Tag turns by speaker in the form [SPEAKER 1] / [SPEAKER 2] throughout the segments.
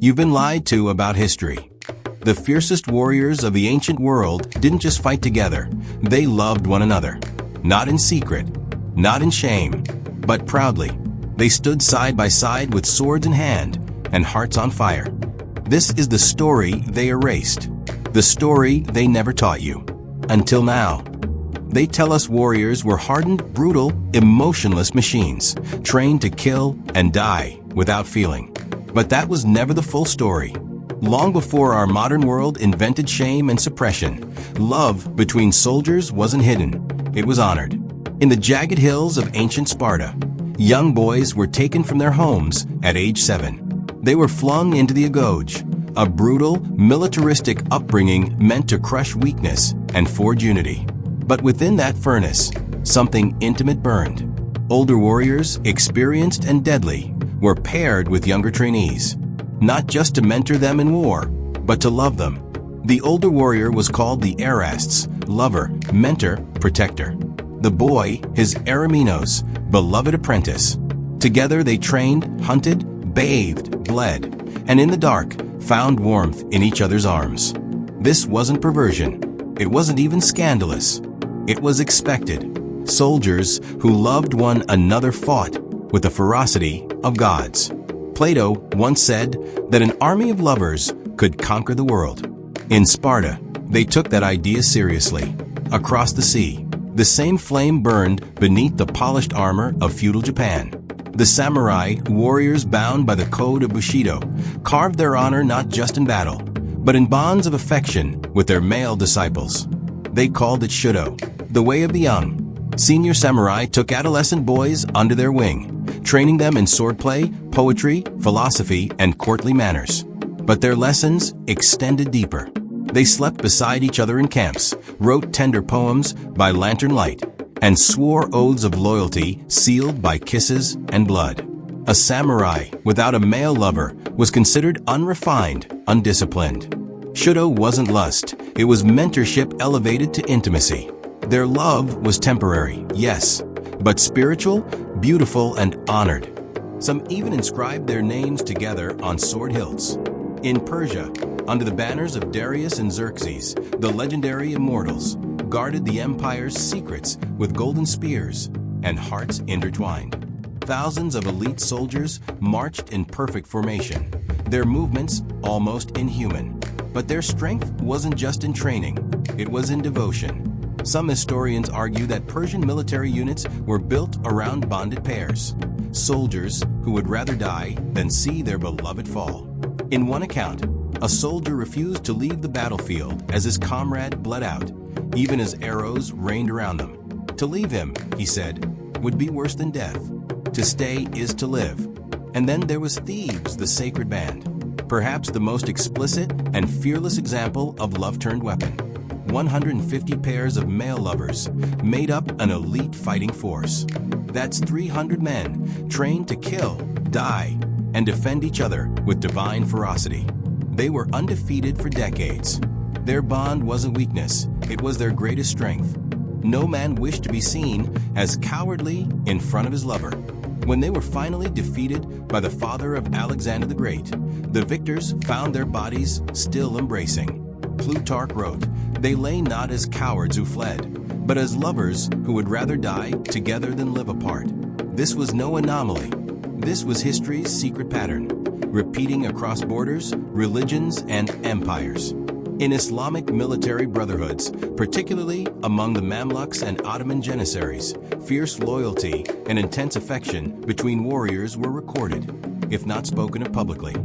[SPEAKER 1] You've been lied to about history. The fiercest warriors of the ancient world didn't just fight together, they loved one another. Not in secret, not in shame, but proudly. They stood side by side with swords in hand and hearts on fire. This is the story they erased, the story they never taught you. Until now. They tell us warriors were hardened, brutal, emotionless machines, trained to kill and die without feeling. But that was never the full story. Long before our modern world invented shame and suppression, love between soldiers wasn't hidden, it was honored. In the jagged hills of ancient Sparta, young boys were taken from their homes at age 7. They were flung into the agoge, a brutal, militaristic upbringing meant to crush weakness and forge unity. But within that furnace, something intimate burned. Older warriors, experienced and deadly, were paired with younger trainees, not just to mentor them in war, but to love them. The older warrior was called the Erastes, lover, mentor, protector. The boy, his Ereminos, beloved apprentice. Together they trained, hunted, bathed, bled, and in the dark, found warmth in each other's arms. This wasn't perversion. It wasn't even scandalous. It was expected. Soldiers who loved one another fought with the ferocity of gods. Plato once said that an army of lovers could conquer the world. In Sparta, they took that idea seriously. Across the sea, the same flame burned beneath the polished armor of feudal Japan. The samurai, warriors bound by the code of Bushido, carved their honor not just in battle, but in bonds of affection with their male disciples. They called it Shudō, the way of the young. Senior samurai took adolescent boys under their wing, training them in swordplay, poetry, philosophy, and courtly manners. But their lessons extended deeper. They slept beside each other in camps, wrote tender poems by lantern light, and swore oaths of loyalty sealed by kisses and blood. A samurai without a male lover was considered unrefined, undisciplined. Shudō wasn't lust, it was mentorship elevated to intimacy. Their love was temporary, yes, but spiritual, beautiful, and honored. Some even inscribed their names together on sword hilts. In Persia, under the banners of Darius and Xerxes, the legendary immortals guarded the empire's secrets with golden spears and hearts intertwined. Thousands of elite soldiers marched in perfect formation, their movements almost inhuman. But their strength wasn't just in training, it was in devotion. Some historians argue that Persian military units were built around bonded pairs, soldiers who would rather die than see their beloved fall. In one account, a soldier refused to leave the battlefield as his comrade bled out, even as arrows rained around them. To leave him, he said, would be worse than death. To stay is to live. And then there was Thebes, the sacred band, perhaps the most explicit and fearless example of love turned weapon. 150 pairs of male lovers made up an elite fighting force. That's 300 men trained to kill, die, and defend each other with divine ferocity. They were undefeated for decades. Their bond wasn't weakness, it was their greatest strength. No man wished to be seen as cowardly in front of his lover. When they were finally defeated by the father of Alexander the Great, the victors found their bodies still embracing. Plutarch wrote, "They lay not as cowards who fled, but as lovers who would rather die together than live apart." This was no anomaly. This was history's secret pattern, repeating across borders, religions, and empires. In Islamic military brotherhoods, particularly among the Mamluks and Ottoman Janissaries, fierce loyalty and intense affection between warriors were recorded, if not spoken of publicly.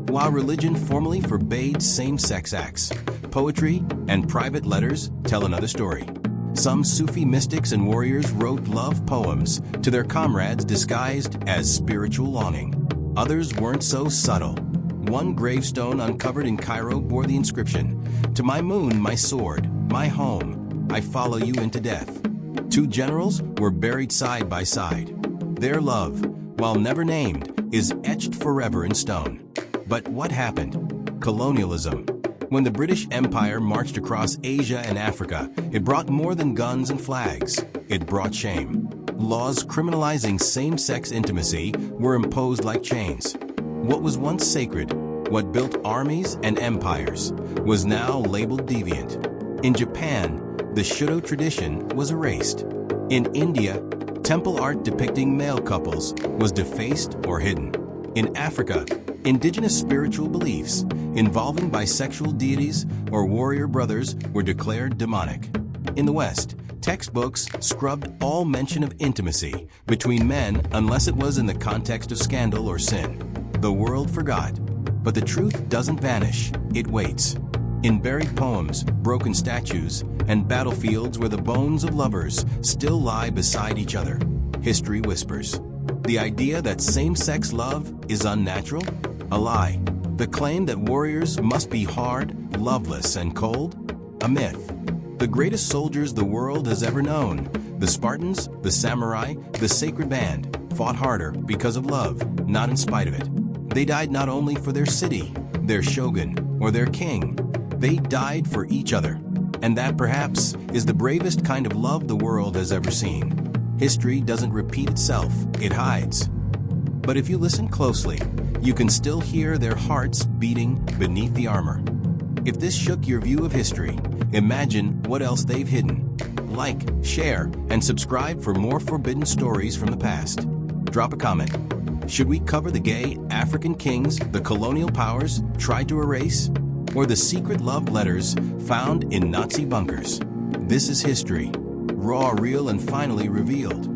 [SPEAKER 1] While religion formally forbade same-sex acts, poetry and private letters tell another story. Some Sufi mystics and warriors wrote love poems to their comrades disguised as spiritual longing. Others weren't so subtle. One gravestone uncovered in Cairo bore the inscription, "To my moon, my sword, my home, I follow you into death." Two generals were buried side by side. Their love, while never named, is etched forever in stone. But what happened? Colonialism. When the British Empire marched across Asia and Africa, it brought more than guns and flags. It brought shame. Laws criminalizing same-sex intimacy were imposed like chains. What was once sacred what built armies and empires, was now labeled deviant. In Japan, the Shudō tradition was erased. In India, temple art depicting male couples was defaced or hidden. In Africa, indigenous spiritual beliefs involving bisexual deities or warrior brothers were declared demonic. In the West, textbooks scrubbed all mention of intimacy between men unless it was in the context of scandal or sin. The world forgot, but the truth doesn't vanish, it waits. In buried poems, broken statues, and battlefields where the bones of lovers still lie beside each other, history whispers. The idea that same-sex love is unnatural? A lie. The claim that warriors must be hard, loveless, and cold? A myth. The greatest soldiers the world has ever known, the Spartans, the samurai, the sacred band, fought harder because of love, not in spite of it. They died not only for their city, their shogun, or their king. They died for each other. And that, perhaps, is the bravest kind of love the world has ever seen. History doesn't repeat itself, it hides. But if you listen closely, you can still hear their hearts beating beneath the armor. If this shook your view of history, imagine what else they've hidden. Like, share, and subscribe for more forbidden stories from the past. Drop a comment. Should we cover the gay African kings the colonial powers tried to erase? Or the secret love letters found in Nazi bunkers? This is history, raw, real, and finally revealed.